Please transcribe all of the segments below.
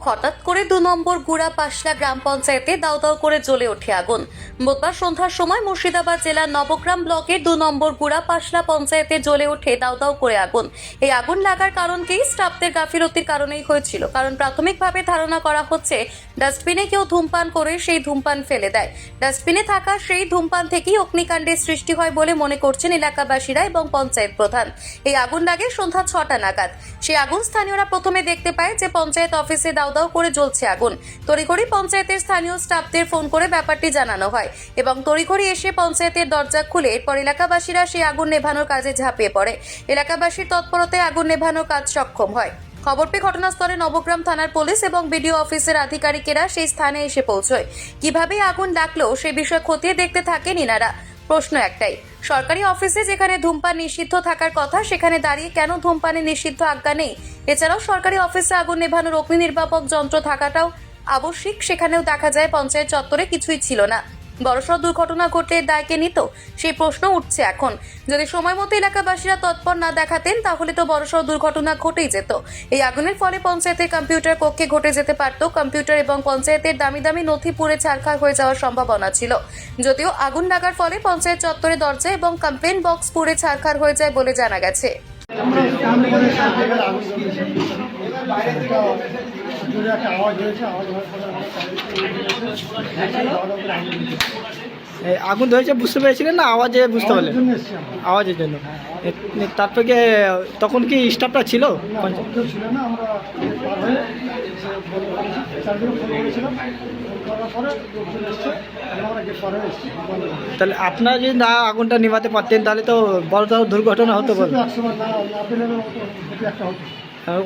হঠাৎ করে ২ নম্বর গুড়া পাশলা গ্রাম পঞ্চায়েতে দাউ দাউ করে জ্বলে ওঠে আগুন। বুধবার সন্ধ্যার সময় মুর্শিদাবাদ জেলার নবগ্রাম ব্লকের ২ নম্বর গুড়া পাশলা পঞ্চায়েতে জ্বলে ওঠে দাউ দাউ করে আগুন। এই আগুন লাগার কারণকেই স্টাফদের গাফিলতির কারণেই হয়েছিল, কারণ প্রাথমিকভাবে ধারণা করা হচ্ছে ডাস্টবিনে কেউ ধূমপান করে সেই ধূমপান ফেলে দেয়। ডাস্টবিনে থাকা সেই ধূমপান থেকেই অগ্নিকাণ্ডের সৃষ্টি হয় বলে মনে করছেন এলাকাবাসীরা এবং পঞ্চায়েত প্রধান। এই আগুন লাগে সন্ধ্যা ৬টা নাগাদ। সেই আগুন স্থানীয়রা প্রথমে দেখতে পায় যে পঞ্চায়েত অফিসে দাউ দাউ করে জ্বলছে আগুন। তড়িঘড়ি পঞ্চায়েতের স্থানীয় স্টাফদের ফোন করে ব্যাপারটি জানানো হয় এবং তড়িঘড়ি এসে পঞ্চায়েতের দরজা খুলে এরপর এলাকাবাসীরা সেই আগুন নেভানোর কাজে ঝাঁপিয়ে পড়ে। এলাকাবাসীর তৎপরতায় আগুন নেভানোর কাজ সক্ষম হয়। খবর পেয়ে ঘটনাস্থলে নবগ্রাম থানার পুলিশ এবং বিডিও অফিসের আধিকারিকেরা সেই স্থানে এসে পৌঁছয়। কিভাবে আগুন লাগলো সে বিষয়ে খতিয়ে দেখতে থাকেন ইনারা। প্রশ্ন একটাই, সরকারি অফিসে যেখানে ধূমপান নিষিদ্ধ থাকার কথা সেখানে দাঁড়িয়ে কেন ধূমপানের নিষিদ্ধ আজ্ঞা নেই? এছাড়াও সরকারি অফিসে আগুন নেভানোর অগ্নি নির্বাপক যন্ত্র থাকাটাও আবশ্যিক, সেখানেও দেখা যায় পঞ্চায়েত চত্বরে কিছুই ছিল না। বড়সড় দুর্ঘটনা ঘটলে দায়কে নিত, সেই প্রশ্ন উঠছে এখন। যদি সময় মতো এলাকাবাসীরা তৎপর না দেখাতেন তাহলে তো বড়সড় দুর্ঘটনা ঘটেই যেত। এই আগুনের ফলে পঞ্চায়েতের কম্পিউটার কক্ষে ঘটে যেতে পারত। কম্পিউটার এবং পঞ্চায়েতের দামি দামি নথি পুড়ে ছারখার হয়ে যাওয়ার সম্ভাবনা ছিল। যদিও আগুন লাগার ফলে পঞ্চায়েত চত্বরে দরজা এবং কমপ্লেন বক্স পুড়ে ছারখার হয়ে যায় বলে জানা গেছে। আগুন ধরেছে বুঝতে পেরেছিলেন না আওয়াজে বুঝতে পারলেন? আওয়াজের জন্য। তারপরে তখন কি স্টাফটা ছিল? তাহলে আপনারা যদি না আগুনটা নিভাতে পারতেন তাহলে তো বড় দুর্ঘটনা হতো। বল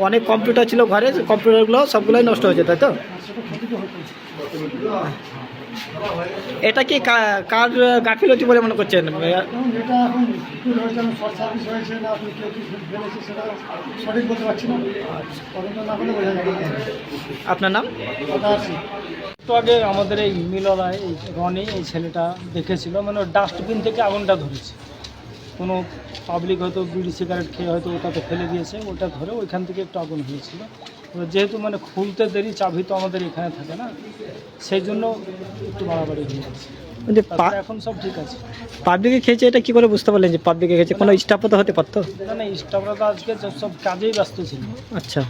অনেক কম্পিউটার ছিল ঘরে, কম্পিউটারগুলো সবগুলোই নষ্ট হয়েছে, তাই তো? এটা কি কার গাফিলতি বলে মনে করছেন? আপনার নাম? একটু আগে আমাদের এই মিলনায় এই রনি এই ছেলেটা দেখেছিল, মানে ডাস্টবিন থেকে আগুনটা ধরেছে। কোনো পাবলিক হয়তো বিড়ি সিগারেট খেয়ে হয়তো ওটাতে ফেলে দিয়েছে, ওটা ধরে ওইখান থেকে একটু আগুন হয়েছিল। যেহেতু মানে খুলতে দেরি, চাবি তো আমাদের এখানে থাকে না, সেই জন্য একটু বাড়াবাড়ি হয়ে যাচ্ছে। এখন সব ঠিক আছে। পাবলিকে খেয়েছে এটা কি করে বুঝতে পারলেন যে পাবলিকে খেয়েছে? কোনো স্টাফও তো হতে পারতো না। স্টাফরা তো আজকে সব কাজেই ব্যস্ত ছিল। আচ্ছা,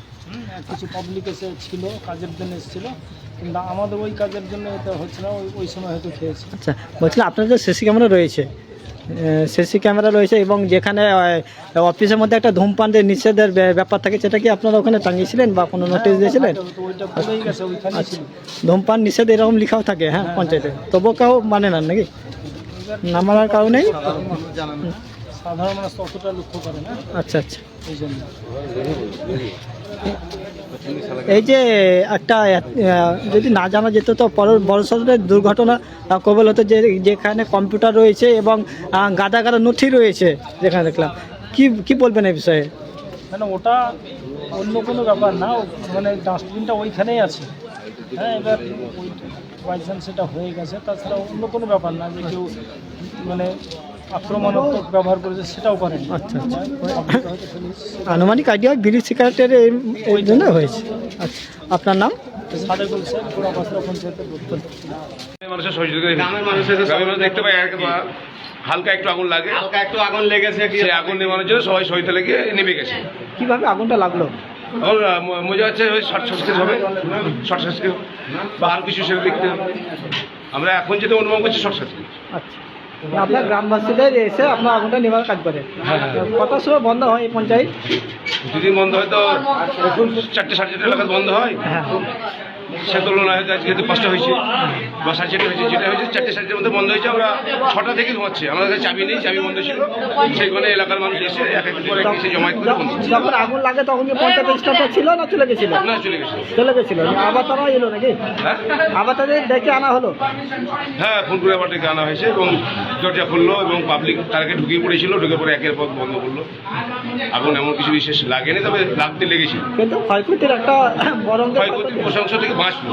কিছু পাবলিক এসে ছিল, কাজের জন্য এসেছিলো, কিন্তু আমাদের ওই কাজের জন্য এটা হচ্ছে না, ওই সময় হয়তো খেয়েছে। আচ্ছা, বলছিলাম আপনাদের সিসি ক্যামেরা রয়েছে, সিসি ক্যামেরা রয়েছে এবং যেখানে অফিসের মধ্যে একটা ধূমপানের নিষেধের ব্যাপার থাকে, সেটা কি আপনারা ওখানে টাঙিয়েছিলেন বা কোনো নোটিশ দিয়েছিলেন? ধূমপান নিষেধ এরকম লেখাও থাকে, হ্যাঁ, পঞ্চায়েতে, তবুও কেউ মানে না নাকি? না মানার কারণেই সাধারণ মানুষ অতটা লক্ষ্য করে না। আচ্ছা আচ্ছা, এই জন্য এই যে একটা যদি না জানা যেত তো বড় সড়কের দুর্ঘটনা কবল হতো, যেখানে কম্পিউটার রয়েছে এবং গাদা গাদা নথি রয়েছে যেখানে দেখলাম। কি বলবেন এই বিষয়ে? মানে ওটা অন্য কোনো ব্যাপার না, মানে ডাস্টবিনটা ওইখানেই আছে। হ্যাঁ, এবার ওই বাই চান্স সেটা হয়ে গেছে, তাছাড়া অন্য কোনো ব্যাপার না যে কেউ মানে আক্রমণাত্মক ব্যবহার করেছে সেটাও করেন। আচ্ছা আচ্ছা, আনুমানিক আইডিয়া বিড়ি সিগারেটের ওই জন্য হয়েছে। আচ্ছা, আপনার নাম? সাদেকুল শেখ, পুরা বাসরা পঞ্চায়েতের মানুষের সহযোগিতা দেখতে পাই হালকা একটু আগুন লেগেছে, সেই আগুন নেভানোর জন্য সবাই সহিত লেগে নেমে গেছে। কিভাবে আগুনটা লাগলো? মজা হচ্ছে ওই শর্ট সার্কিট হবে, শর্ট সার্কিট বা আর কিছু সেটা দেখতে হবে। আমরা এখন যেটা অনুভব করছি শর্ট সার্কিট। আচ্ছা, আপনার গ্রামবাসীদের এসে আপনার আগুনটা নেওয়ার কাজ করে। কটার সময় বন্ধ হয় এই পঞ্চায়েত? দুদিন বন্ধ হয় তো 4টে সাড়ে 4টে এলাকায় বন্ধ হয়। হ্যাঁ, সে তুলনায় হয়তো আজকে 5টা হয়েছে বা 4:30 হয়েছে, যেটা হয়েছে 4টে 4:30-র মধ্যে বন্ধ হয়েছে। আমরা 6টা থেকে ঘুমাচ্ছি, আমাদের কাছে চাবি নেই, চাবি বন্ধ ছিল। সেইখানে এলাকার মানুষ এসে এক এক করে এসে জমায়েত করে বন্ধ। যখন আগুন লাগে তখন কি পঞ্চায়েত স্টাফটা ছিল না চলে গেছিল? না, চলে গেছে। চলে গেছিল, আবার তারা এলো নাকি? হ্যাঁ, আবার তাদের ডেকে আনা হলো? হ্যাঁ, ফোন করে আবার ডেকে আনা হয়েছে এবং দরজা খুললো এবং পাবলিক তার আগে ঢুকে পড়েছিল, ঢুকে পরে একের পর বন্ধ করলো। আগুন এমন কিছু বিশেষ লাগেনি, তবে লাগতে লেগেছিল। কিন্তু ক্ষয়ক্ষতির একটা বড় ক্ষয়ক্ষতি প্রশংস থেকে বাঁচলো।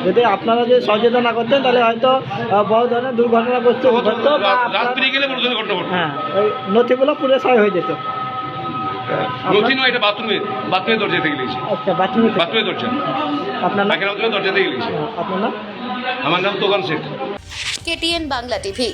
যদি আপনারা যে সচেতন না করতেন তাহলে হয়তো বড় ধরনের দুর্ঘটনা ঘটতো, রাত পেরিয়ে গেলে বড় ধরনের ঘটনা ঘটতো। হ্যাঁ, ওই নথিগুলো পুরো ক্ষয় হয়ে যেত। নথি নয়, এটা বাথরুমের দরজা থেকে লিখেছে। আচ্ছা, বাথরুমে বাথরুমের দরজা, আপনার নাম? পায়খানা দরজা থেকে লিখেছে। আপনার নাম? আমার নাম তোগান শেখ। KTN Bangla TV.